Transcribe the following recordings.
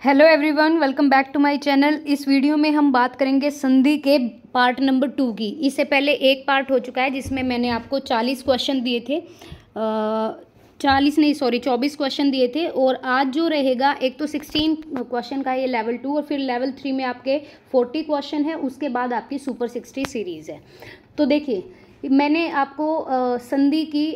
Hello everyone, welcome back to my channel. इस video में हम बात करेंगे संधि के पार्ट नंबर 2 की। इससे पहले एक पार्ट हो चुका है जिसमें मैंने आपको 40 क्वेश्चन दिए थे, 24 क्वेश्चन दिए थे। और आज जो रहेगा, एक तो 16 क्वेश्चन का ये लेवल 2 और फिर लेवल 3 में आपके 40 क्वेश्चन है। उसके बाद आपकी सुपर 60 सीरीज़ है। तो देखिए, मैंने आपको संधि की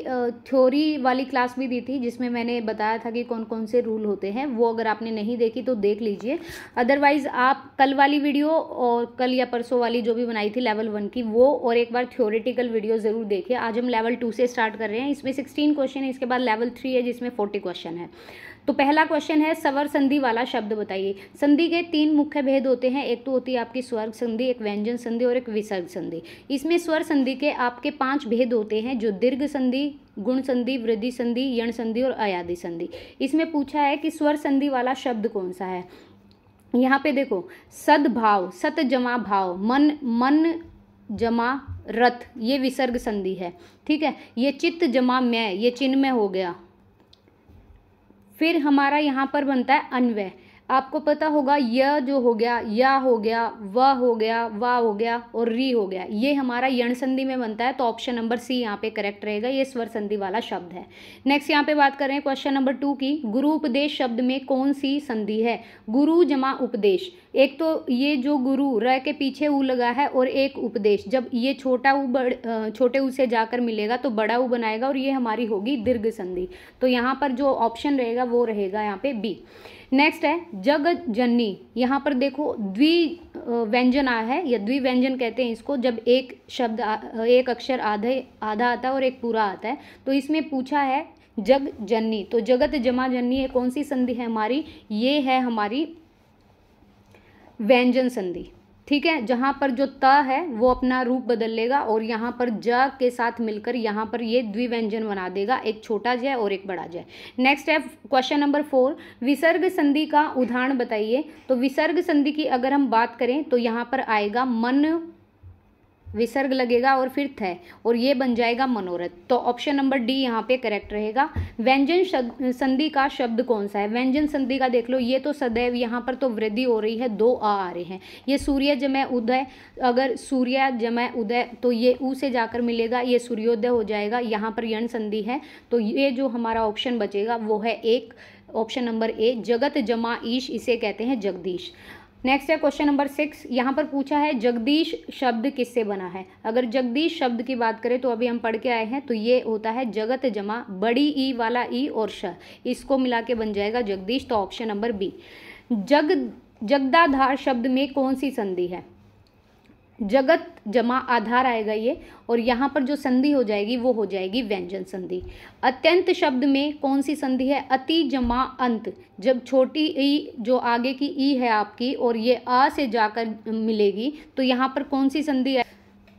थ्योरी वाली क्लास भी दी थी जिसमें मैंने बताया था कि कौन कौन से रूल होते हैं। वो अगर आपने नहीं देखी तो देख लीजिए। अदरवाइज़ आप कल वाली वीडियो और कल या परसों वाली जो भी बनाई थी लेवल 1 की, वो और एक बार थ्योरेटिकल वीडियो ज़रूर देखिए। आज हम लेवल 2 से स्टार्ट कर रहे हैं। इसमें 16 क्वेश्चन है, इसके बाद लेवल 3 है जिसमें 40 क्वेश्चन है। तो पहला क्वेश्चन है, स्वर संधि वाला शब्द बताइए। संधि के 3 मुख्य भेद होते हैं। एक तो होती है आपकी स्वर संधि, एक व्यंजन संधि और एक विसर्ग संधि। इसमें स्वर संधि के आपके 5 भेद होते हैं, जो दीर्घ संधि, गुण संधि, वृद्धि संधि, यण संधि और अयादि संधि। इसमें पूछा है कि स्वर संधि वाला शब्द कौन सा है। यहाँ पे देखो, सद्भाव, सत जमा भाव, मन, मन जमा रथ, ये विसर्ग संधि है। ठीक है। ये चित्त जमा मैं, ये चिन्मय हो गया। फिर हमारा यहाँ पर बनता है अन्वय। आपको पता होगा, य जो हो गया, या हो गया, व हो गया, वा हो गया और री हो गया, ये हमारा यण संधि में बनता है। तो ऑप्शन नंबर सी यहाँ पे करेक्ट रहेगा। ये स्वर संधि वाला शब्द है। नेक्स्ट यहाँ पे बात करें क्वेश्चन नंबर 2 की। गुरु उपदेश शब्द में कौन सी संधि है। गुरु जमा उपदेश। एक तो ये जो गुरु, र के पीछे उ लगा है, और एक उपदेश, जब ये छोटा उ छोटे उ से जाकर मिलेगा तो बड़ा उ बनाएगा, और ये हमारी होगी दीर्घ संधि। तो यहाँ पर जो ऑप्शन रहेगा वो रहेगा यहाँ पे बी। नेक्स्ट है जग जननी। यहाँ पर देखो, द्विव्यंजन आया है, या द्विव्यंजन कहते हैं इसको, जब एक शब्द एक अक्षर आधा आता है और एक पूरा आता है। तो इसमें पूछा है जग जननी, तो जगत जमा जननी ये कौन सी संधि है हमारी। ये है हमारी व्यंजन संधि। ठीक है। जहाँ पर जो त है वो अपना रूप बदल लेगा, और यहाँ पर ज के साथ मिलकर यहाँ पर ये द्विव्यंजन बना देगा, एक छोटा ज और एक बड़ा ज। नेक्स्ट है क्वेश्चन नंबर 4, विसर्ग संधि का उदाहरण बताइए। तो विसर्ग संधि की अगर हम बात करें तो यहाँ पर आएगा मन, विसर्ग लगेगा और फिर थ, और ये बन जाएगा मनोरथ। तो ऑप्शन नंबर डी यहाँ पे करेक्ट रहेगा। व्यंजन संधि का शब्द कौन सा है। व्यंजन संधि का देख लो, ये तो सदैव, यहाँ पर तो वृद्धि हो रही है, 2 आ रहे हैं। ये सूर्य जमय उदय, अगर सूर्य जमय उदय तो ये ऊ से जाकर मिलेगा, ये सूर्योदय हो जाएगा। यहाँ पर यण संधि है, तो ये जो हमारा ऑप्शन बचेगा वो है एक, ऑप्शन नंबर ए, जगत जमा ईश, इसे कहते हैं जगदीश। नेक्स्ट है क्वेश्चन नंबर 6। यहाँ पर पूछा है जगदीश शब्द किससे बना है। अगर जगदीश शब्द की बात करें तो अभी हम पढ़ के आए हैं, तो ये होता है जगत जमा बड़ी ई वाला ई और श, इसको मिला के बन जाएगा जगदीश। तो ऑप्शन नंबर बी। जगदाधार शब्द में कौन सी संधि है। जगत जमा आधार आएगा ये, और यहाँ पर जो संधि हो जाएगी वो हो जाएगी व्यंजन संधि। अत्यंत शब्द में कौन सी संधि है। अति जमा अंत, जब छोटी ई जो आगे की ई है आपकी और ये आ से जाकर मिलेगी, तो यहाँ पर कौन सी संधि है।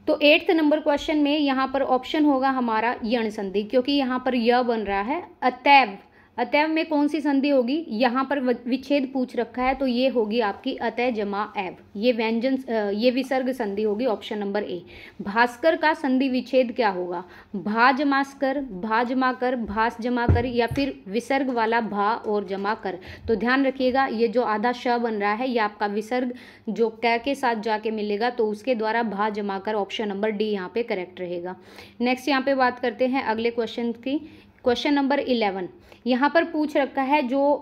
तो 8th नंबर क्वेश्चन में यहाँ पर ऑप्शन होगा हमारा यण संधि, क्योंकि यहाँ पर य बन रहा है। अतैव, अतैव में कौन सी संधि होगी। यहाँ पर विच्छेद पूछ रखा है, तो ये होगी आपकी अतः जमा एव, ये व्यंजन ये विसर्ग संधि होगी, ऑप्शन नंबर ए। भास्कर का संधि विच्छेद क्या होगा। भा जमास्कर, भा जमा कर, भास जमा कर, या फिर विसर्ग वाला भा और जमा कर। तो ध्यान रखिएगा, ये जो आधा श बन रहा है ये आपका विसर्ग जो क के साथ जाके मिलेगा, तो उसके द्वारा भा जमा कर, ऑप्शन नंबर डी यहाँ पे करेक्ट रहेगा। नेक्स्ट यहाँ पे बात करते हैं अगले क्वेश्चन की। क्वेश्चन नंबर 11, यहाँ पर पूछ रखा है जो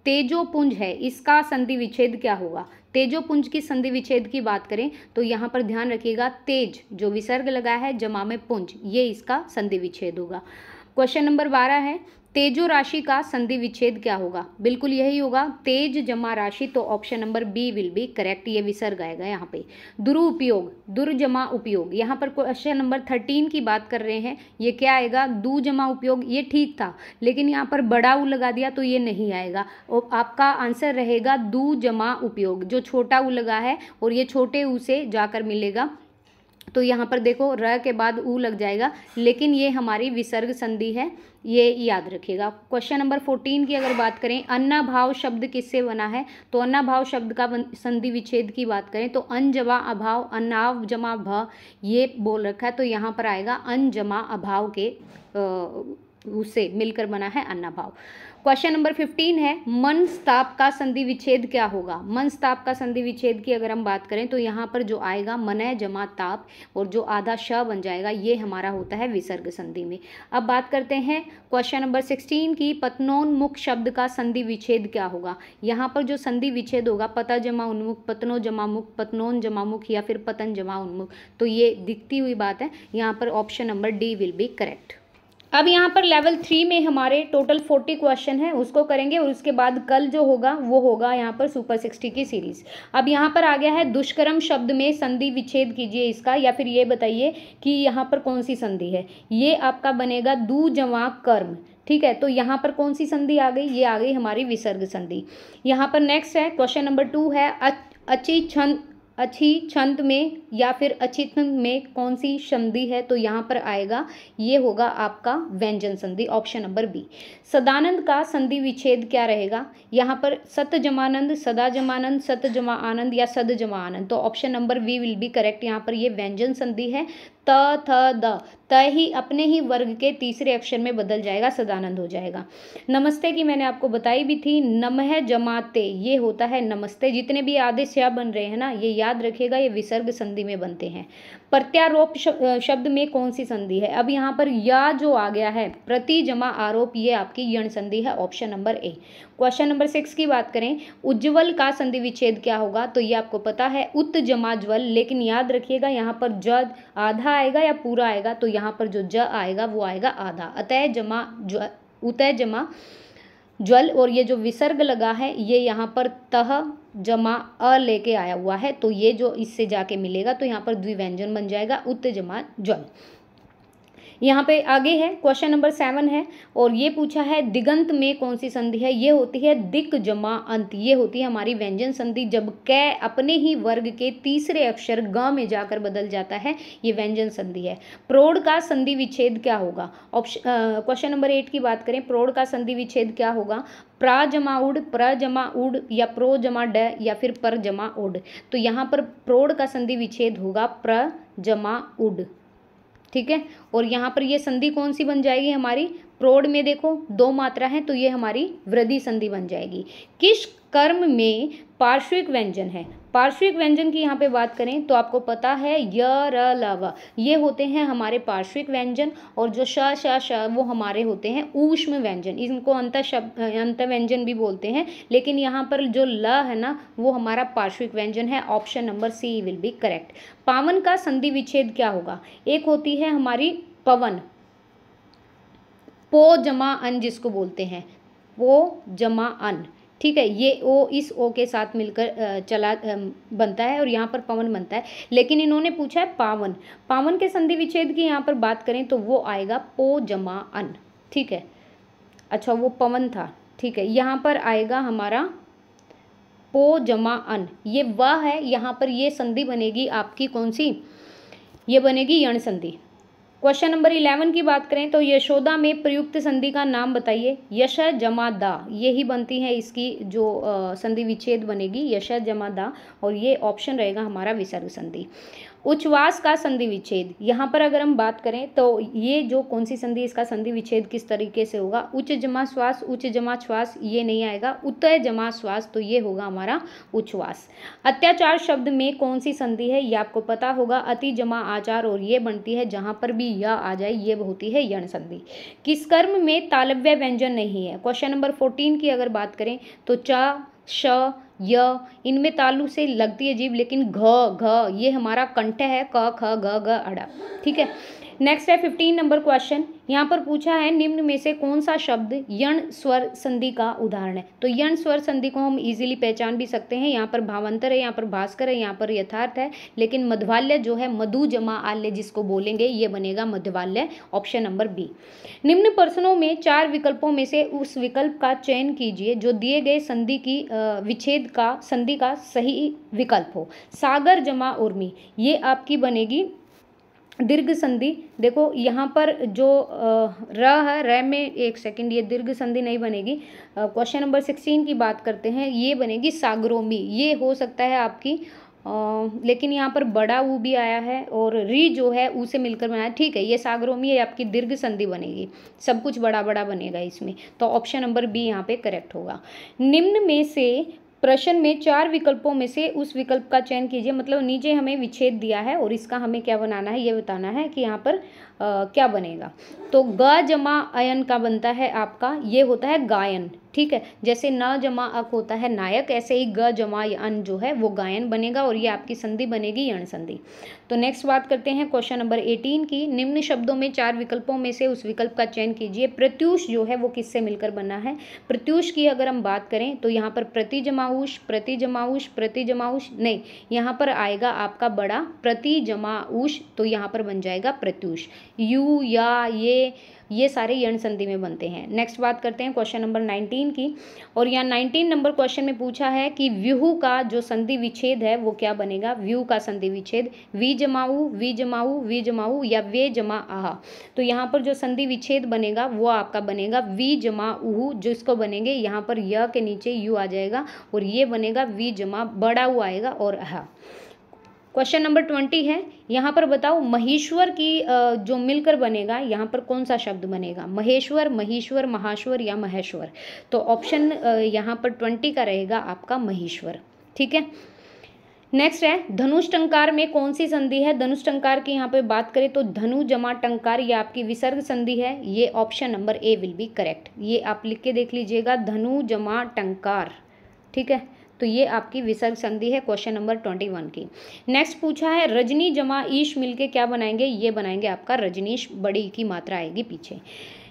तेजोपुंज है, इसका संधि विच्छेद क्या होगा। तेजोपुंज की संधि विच्छेद की बात करें तो यहाँ पर ध्यान रखिएगा, तेज जो विसर्ग लगा है जमा में पुंज, ये इसका संधि विच्छेद होगा। क्वेश्चन नंबर 12 है, तेजो राशि का संधि विच्छेद क्या होगा। बिल्कुल यही होगा, तेज जमा राशि, तो option number B will be correct, ये विसर्ग आएगा यहाँ पे। दुरुपयोग, दुर जमा उपयोग, यहाँ पर क्वेश्चन नंबर 13 की बात कर रहे हैं, ये क्या आएगा, दू जमा उपयोग। ये ठीक था, लेकिन यहाँ पर बड़ा उ लगा दिया तो ये नहीं आएगा, और आपका आंसर रहेगा दू जमा उपयोग, जो छोटा उ लगा है और ये छोटे उ से जाकर मिलेगा। तो यहाँ पर देखो, र के बाद ऊ लग जाएगा, लेकिन ये हमारी विसर्ग संधि है, ये याद रखिएगा। क्वेश्चन नंबर 14 की अगर बात करें, अन्नाभाव शब्द किससे बना है। तो अन्नाभाव शब्द का संधि विच्छेद की बात करें तो अन जमा अभाव, अन्नाव जमा भ, ये बोल रखा है, तो यहाँ पर आएगा अन जमा अभाव के उससे मिलकर बना है अन्नाभाव। क्वेश्चन नंबर 15 है मनस्ताप का संधि विच्छेद क्या होगा। मनस्ताप का संधि विच्छेद की अगर हम बात करें तो यहाँ पर जो आएगा मनय जमा ताप और जो आधा श बन जाएगा ये हमारा होता है विसर्ग संधि में। अब बात करते हैं क्वेश्चन नंबर 16 की पतनोन्मुख शब्द का संधि विच्छेद क्या होगा। यहाँ पर जो संधि विच्छेद होगा पता जमा उन्मुख, पतनो जमा मुख, पतनोन जमा मुख या फिर पतन जमा उन्मुख, तो ये दिखती हुई बात है। यहाँ पर option number D will be correct. अब यहाँ पर लेवल 3 में हमारे टोटल 40 क्वेश्चन है, उसको करेंगे और उसके बाद कल जो होगा वो होगा यहाँ पर सुपर 60 की सीरीज। अब यहाँ पर आ गया है दुष्कर्म शब्द में संधि विच्छेद कीजिए इसका, या फिर ये बताइए कि यहाँ पर कौन सी संधि है। ये आपका बनेगा दू जमा कर्म, ठीक है। तो यहाँ पर कौन सी संधि आ गई, ये आ गई हमारी विसर्ग संधि। यहाँ पर नेक्स्ट है क्वेश्चन नंबर 2 है अच्छी छंद में या फिर अचित में कौन सी संधि है, तो यहाँ पर आएगा ये होगा आपका व्यंजन संधि, ऑप्शन नंबर बी। सदानंद का संधि विच्छेद क्या रहेगा। यहाँ पर सत जमानंद, सदा जमानंद, सत जमा आनंद या सद जमा आनंद, तो option number B will be correct. यहाँ पर ये व्यंजन संधि है। त थ द, त ही अपने ही वर्ग के तीसरे अक्षर में बदल जाएगा, सदानंद हो जाएगा। नमस्ते की मैंने आपको बताई भी थी, नमः जमाते ये होता है नमस्ते। जितने भी आदेश या बन रहे हैं ना, ये याद रखिएगा, ये विसर्ग संधि में बनते हैं। प्रत्यारोप शब्द में कौन सी संधि है। अब यहाँ पर या जो आ गया है प्रति जमा आरोप, ये आपकी यण संधि है, option number A. Question number 6 की बात करें, उज्ज्वल का संधि विच्छेद क्या होगा, तो ये आपको पता है उत जमा ज्वल, लेकिन याद रखिएगा यहाँ पर ज आधा आएगा या पूरा आएगा, तो यहाँ पर जो ज आएगा वो आएगा आधा। अतः जमा उतय जमा ज्वल, और ये जो विसर्ग लगा है ये यहाँ पर तह जमा अ लेके आया हुआ है, तो ये जो इससे जाके मिलेगा तो यहाँ पर द्विव्यंजन बन जाएगा उत जमा ज्वल। यहाँ पे आगे है क्वेश्चन नंबर 7 है, और ये पूछा है दिगंत में कौन सी संधि है। ये होती है दिक जमा अंत, ये होती है हमारी व्यंजन संधि। जब कै अपने ही वर्ग के तीसरे अक्षर ग में जाकर बदल जाता है, ये व्यंजन संधि है। प्रौढ़ का संधि विच्छेद क्या होगा। क्वेश्चन नंबर 8 की बात करें, प्रौढ़ का संधि विच्छेद क्या होगा। प्रा जमा उड, प्र जमा उड या प्रो जमा ड या फिर पर जमा उड, तो यहाँ पर प्रौढ़ का संधि विच्छेद होगा प्र जमा उड, ठीक है। और यहाँ पर ये संधि कौन सी बन जाएगी हमारी, प्रौढ़ में देखो 2 मात्रा है, तो ये हमारी वृद्धि संधि बन जाएगी। किस कर्म में पार्श्विक व्यंजन है। पार्श्विक व्यंजन की यहाँ पे बात करें तो आपको पता है य र ल व, ये होते हैं हमारे पार्श्विक व्यंजन, और जो श श श वो हमारे होते हैं ऊष्म व्यंजन। इनको अंत व्यंजन भी बोलते हैं, लेकिन यहाँ पर जो ल है ना वो हमारा पार्श्विक व्यंजन है, option number C will be correct. पावन का संधि विच्छेद क्या होगा। एक होती है हमारी पवन, पो जमा अन जिसको बोलते हैं, पो जमा अन, ठीक है। ये ओ इस ओ के साथ मिलकर चला बनता है और यहाँ पर पवन बनता है, लेकिन इन्होंने पूछा है पावन। पावन के संधि विच्छेद की यहाँ पर बात करें तो वो आएगा पो जमा अन, ठीक है। अच्छा वो पवन था, ठीक है। यहाँ पर आएगा हमारा पो जमा अन, ये वह है। यहाँ पर ये संधि बनेगी आपकी कौन सी, ये बनेगी यण संधि। क्वेश्चन नंबर 11 की बात करें तो यशोदा में प्रयुक्त संधि का नाम बताइए। यश जमा दा, यही बनती है इसकी जो संधि विच्छेद बनेगी, यश जमा दा, और ये ऑप्शन रहेगा हमारा विसर्ग संधि। उच्छ्वास का संधि विच्छेद, यहाँ पर अगर हम बात करें तो ये जो कौन सी संधि, इसका संधि विच्छेद किस तरीके से होगा। उच्च जमा श्वास, उच्च जमा श्वास ये नहीं आएगा, उतय जमा श्वास, तो ये होगा हमारा उच्छ्वास। अत्याचार शब्द में कौन सी संधि है, ये आपको पता होगा, अति जमा आचार, और ये बनती है जहाँ पर भी या आ जाए ये होती है यण संधि। किस कर्म में तालव्य व्यंजन नहीं है। क्वेश्चन नंबर 14 की अगर बात करें तो च श य, इनमें तालु से लगती है जीभ, लेकिन घ घ ये हमारा कंठ है, क ख ग घ अड़ा, ठीक है। नेक्स्ट है 15 नंबर क्वेश्चन, यहाँ पर पूछा है निम्न में से कौन सा शब्द यण स्वर संधि का उदाहरण है। तो यण स्वर संधि को हम इजीली पहचान भी सकते हैं, यहाँ पर भावांतर है, यहाँ पर भास्कर है, यहाँ पर यथार्थ है, लेकिन मध्यवाल्य जो है मधु जमा आल्य जिसको बोलेंगे ये बनेगा मध्यवाल्य, ऑप्शन नंबर बी। निम्न प्रश्नों में 4 विकल्पों में से उस विकल्प का चयन कीजिए जो दिए गए संधि की विच्छेद का संधि का सही विकल्प हो। सागर जमा उर्मी, ये आपकी बनेगी दीर्घ संधि। देखो यहाँ पर जो र है, र में एक सेकंड, ये दीर्घ संधि नहीं बनेगी। क्वेश्चन नंबर 16 की बात करते हैं, ये बनेगी सागरोमी, ये हो सकता है आपकी लेकिन यहाँ पर बड़ा ऊ भी आया है और री जो है ऊ से मिलकर बनाया, ठीक है, ये सागरोमी है, आपकी दीर्घ संधि बनेगी, सब कुछ बड़ा बड़ा बनेगा इसमें, तो ऑप्शन नंबर बी यहाँ पे करेक्ट होगा। निम्न में से प्रश्न में 4 विकल्पों में से उस विकल्प का चयन कीजिए, मतलब नीचे हमें विच्छेद दिया है और इसका हमें क्या बनाना है, ये बताना है कि यहाँ पर क्या बनेगा। तो ग जमा अयन का बनता है आपका, ये होता है गायन, ठीक है, जैसे न जमा अक होता है नायक, ऐसे ही ग जमा अन जो है वो गायन बनेगा और ये आपकी संधि बनेगी यण संधि। तो नेक्स्ट बात करते हैं क्वेश्चन नंबर 18 की। निम्न शब्दों में 4 विकल्पों में से उस विकल्प का चयन कीजिए। प्रत्यूष जो है वो किससे मिलकर बना है। प्रत्यूष की अगर हम बात करें तो यहाँ पर प्रति जमाऊष, प्रति जमाऊष, प्रति जमाऊष नहीं, यहाँ पर आएगा आपका बड़ा प्रति जमाऊष, तो यहाँ पर बन जाएगा प्रत्यूष। यू या ये सारे यण संधि में बनते हैं। नेक्स्ट बात करते हैं क्वेश्चन नंबर 19 की, और यहाँ 19 नंबर क्वेश्चन में पूछा है कि व्यूह का जो संधि विच्छेद है वो क्या बनेगा। व्यूह का संधि विच्छेद वी जमाऊ, वी जमाऊ, वी जमाऊ या वे जमा आह, तो यहाँ पर जो संधि विच्छेद बनेगा वो आपका बनेगा वी जमा उहू, जो इसको बनेंगे यहाँ पर य के नीचे यू आ जाएगा और ये बनेगा वी जमा बड़ा ऊ आएगा और आह। क्वेश्चन नंबर 20 है, यहाँ पर बताओ महेश्वर की जो मिलकर बनेगा यहाँ पर कौन सा शब्द बनेगा। महेश्वर, महीश्वर, महाश्वर या महेश्वर, तो ऑप्शन यहाँ पर 20 का रहेगा आपका महेश्वर, ठीक है। नेक्स्ट है धनुष टंकार में कौन सी संधि है। धनुष टंकार की यहाँ पे बात करें तो धनु जमा टंकार, ये आपकी विसर्ग संधि है, ये option number A will be correct. ये आप लिख के देख लीजिएगा, धनु जमा टंकार, ठीक है, तो ये आपकी विसर्ग संधि है क्वेश्चन नंबर 21 की। नेक्स्ट पूछा है रजनी जमा ईश मिलके क्या बनाएंगे, ये बनाएंगे आपका रजनीश, बड़ी की मात्रा आएगी पीछे।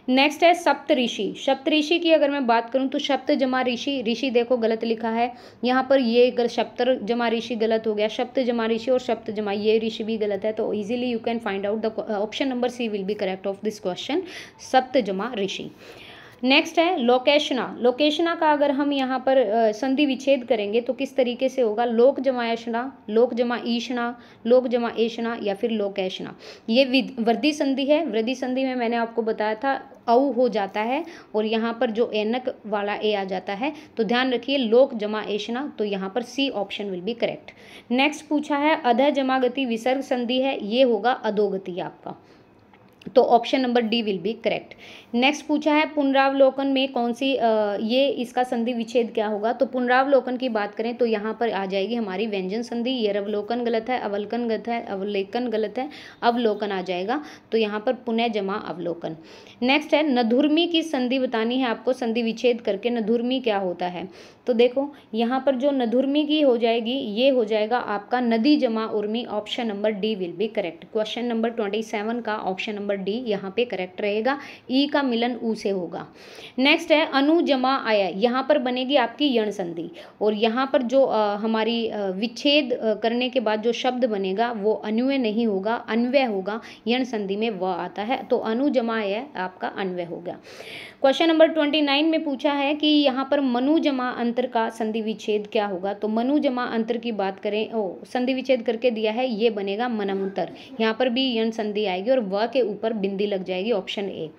नेक्स्ट है सप्तऋषि। सप्तऋषि की अगर मैं बात करूं तो सप्त जमा ऋषि, ऋषि देखो गलत लिखा है यहाँ पर, ये सप्तर जमा ऋषि गलत हो गया, सप्त जमा ऋषि और सप्त जमा ये ऋषि भी गलत है, तो easily you can find out the option number C will be correct of this question, सप्त जमा ऋषि। नेक्स्ट है लोकेशना। लोकेशना का अगर हम यहाँ पर संधि विच्छेद करेंगे तो किस तरीके से होगा। लोक जमा ऐशना, लोक जमा ईशना, लोक जमा ऐशना या फिर लोकेशना। ये वृद्धि संधि है। वृद्धि संधि में मैंने आपको बताया था औ हो जाता है और यहाँ पर जो एनक वाला ए आ जाता है, तो ध्यान रखिए लोक जमा ऐशना, तो यहाँ पर C option will be correct. Next पूछा है अधः जमागति विसर्ग संधि है, ये होगा अधोगति आपका, तो option number D will be correct. Next पूछा है पुनरावलोकन में कौन सी ये इसका संधि विच्छेद क्या होगा। तो पुनरावलोकन की बात करें तो यहाँ पर आ जाएगी हमारी व्यंजन संधि। ये अवलोकन गलत है, अवलकन गलत है, अवलेकन गलत है, अवलोकन आ जाएगा, तो यहाँ पर पुनः जमा अवलोकन। नेक्स्ट है नधुर्मी की संधि बतानी है आपको, संधि विच्छेद करके नधुर्मी क्या होता है। तो देखो यहाँ पर जो नधुर्मी की हो जाएगी ये हो जाएगा आपका नदी जमा Urmi, option number D will be correct. Question number 27 का ऑप्शन नंबर डी यहाँ पे करेक्ट रहेगा, ई का मिलन ऊ से होगा। नेक्स्ट है अनु जमा आया, यहाँ पर बनेगी आपकी यण संधि और यहाँ पर जो हमारी विच्छेद करने के बाद जो शब्द बनेगा वो अन्वय नहीं होगा, अन्वय होगा, यण संधि में व आता है, तो अनु जमा आया आपका अन्वय हो गया। क्वेश्चन नंबर 29 में पूछा है कि यहाँ पर मनु जमा अंतर का संधि विच्छेद क्या होगा। तो मनु जमा अंतर की बात करें, संधि विच्छेद करके दिया है, ये बनेगा मनमंतर, यहाँ पर भी यण संधि आएगी और व के ऊपर बिंदी लग जाएगी, ऑप्शन ए।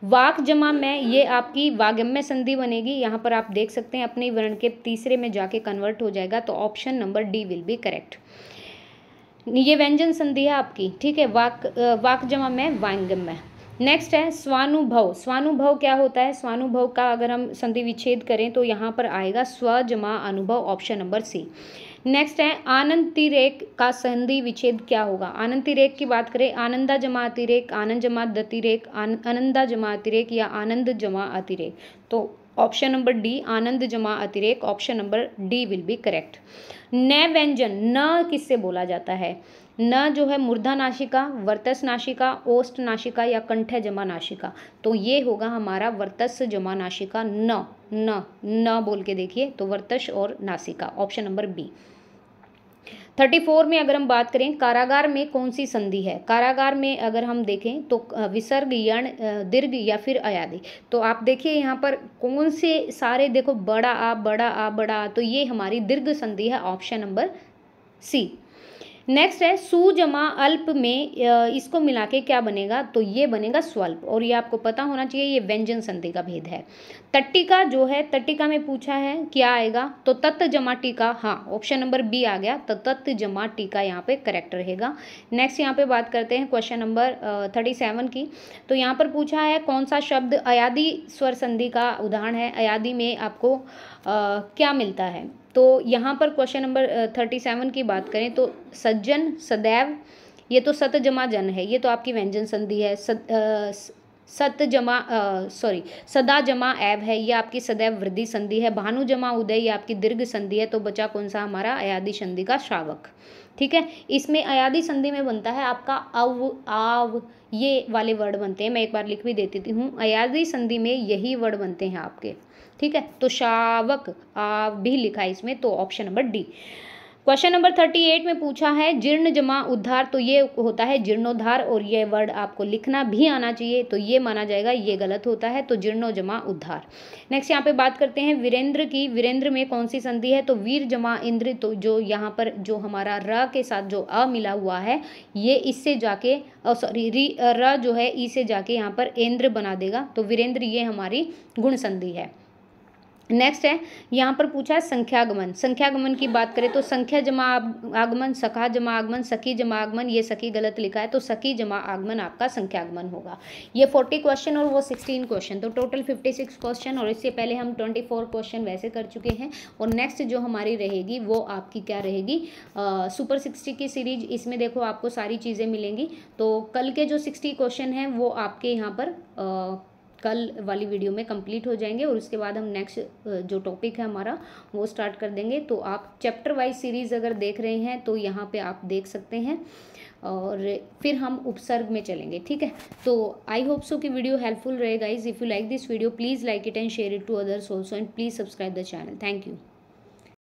वाक जमा में ये आपकी वागम्य संधि बनेगी, यहाँ पर आप देख सकते हैं अपने वर्ण के तीसरे में जाके कन्वर्ट हो जाएगा, तो option number D will be correct. ये व्यंजन संधि है आपकी, ठीक है, वाक जमा में वांगम्य। नेक्स्ट है स्वानुभव। स्वानुभव क्या होता है। स्वानुभव का अगर हम संधि विच्छेद करें तो यहाँ पर आएगा स्व जमा अनुभव, ऑप्शन नंबर सी। नेक्स्ट है आनंतिरेक का संधि विच्छेद क्या होगा। आनंतिरेक की बात करें, आनंदा जमा अतिरेक, आनंद जमा दतिरेक, आनंदा जमा अतिरेक या आनंद जमा अतिरेक, तो ऑप्शन नंबर डी आनंद जमा अतिरेक, option number D will be correct. न व्यंजन, न किससे बोला जाता है। न जो है मूर्धा नासिका, वर्तस नासिका, ओष्ठ नासिका या कंठ जमा नासिका, तो ये होगा हमारा वर्तस जमा नासिका। न न न बोल के देखिए, तो वर्तस और नासिका, ऑप्शन नंबर बी। 34 में अगर हम बात करें कारागार में कौन सी संधि है। कारागार में अगर हम देखें तो विसर्ग, यण, दीर्घ या फिर अयादि, तो आप देखिए यहाँ पर कौन से सारे देखो, बड़ा आ बड़ा आ बड़ा आ, तो ये हमारी दीर्घ संधि है, ऑप्शन नंबर सी। नेक्स्ट है सु जमा अल्प में इसको मिला के क्या बनेगा, तो ये बनेगा स्वल्प, और ये आपको पता होना चाहिए, ये व्यंजन संधि का भेद है। तट्टिका जो है, तट्टिका में पूछा है क्या आएगा, तो तत् जमा टीका, हाँ ऑप्शन नंबर बी आ गया, तो तत् जमा टीका यहाँ पे करेक्ट रहेगा। नेक्स्ट यहाँ पे बात करते हैं क्वेश्चन नंबर 37 की। तो यहाँ पर पूछा है कौन सा शब्द अयादी स्वर संधि का उदाहरण है, अयादी में आपको क्या मिलता है। तो यहाँ पर क्वेश्चन नंबर 37 की बात करें तो सज्जन, सदैव, ये तो सत जमा जन है, ये तो आपकी व्यंजन संधि है। सत जमा सदा जमा ऐब है, ये आपकी सदैव वृद्धि संधि है। भानु जमा उदय, ये आपकी दीर्घ संधि है। तो बचा कौन सा हमारा, अयादी संधि का श्रावक। ठीक है, इसमें अयादी संधि में बनता है आपका अव, आव, ये वाले वर्ड बनते हैं। मैं एक बार लिख भी देती हूँ, अयादी संधि में यही वर्ड बनते हैं आपके। ठीक है, तो शावक आ भी लिखा है इसमें, तो option number D. Question number 38 में पूछा है जीर्ण जमा उद्धार, तो ये होता है जीर्णोद्धार, और ये वर्ड आपको लिखना भी आना चाहिए, तो ये माना जाएगा, ये गलत होता है, तो जीर्णो जमा उद्धार। नेक्स्ट यहाँ पे बात करते हैं वीरेंद्र की, वीरेंद्र में कौन सी संधि है, तो वीर जमा इंद्र, तो जो यहाँ पर जो हमारा र के साथ जो अ मिला हुआ है, ये इससे जाके र जो है ई से जाके यहाँ पर इंद्र बना देगा, तो वीरेंद्र ये हमारी गुण संधि है। नेक्स्ट है यहाँ पर पूछा है संख्यागमन, संख्यागमन की बात करें तो संख्या जमा आगमन, सखा जमा आगमन, सखी जमा आगमन, ये सखी गलत लिखा है, तो सखी जमा आगमन आपका संख्यागमन होगा। ये 40 क्वेश्चन और वो 16 क्वेश्चन, तो टोटल 56 क्वेश्चन, और इससे पहले हम 24 क्वेश्चन वैसे कर चुके हैं। और नेक्स्ट जो हमारी रहेगी वो आपकी क्या रहेगी, सुपर 60 की सीरीज, इसमें देखो आपको सारी चीज़ें मिलेंगी। तो कल के जो 60 क्वेश्चन हैं वो आपके यहाँ पर कल वाली वीडियो में कंप्लीट हो जाएंगे, और उसके बाद हम नेक्स्ट जो टॉपिक है हमारा वो स्टार्ट कर देंगे। तो आप चैप्टर वाइज सीरीज़ अगर देख रहे हैं तो यहाँ पे आप देख सकते हैं, और फिर हम उपसर्ग में चलेंगे। ठीक है, तो आई होप सो कि वीडियो हेल्पफुल रहेगा। If you like this video please like it and share it to others also, and please subscribe the channel. Thank you.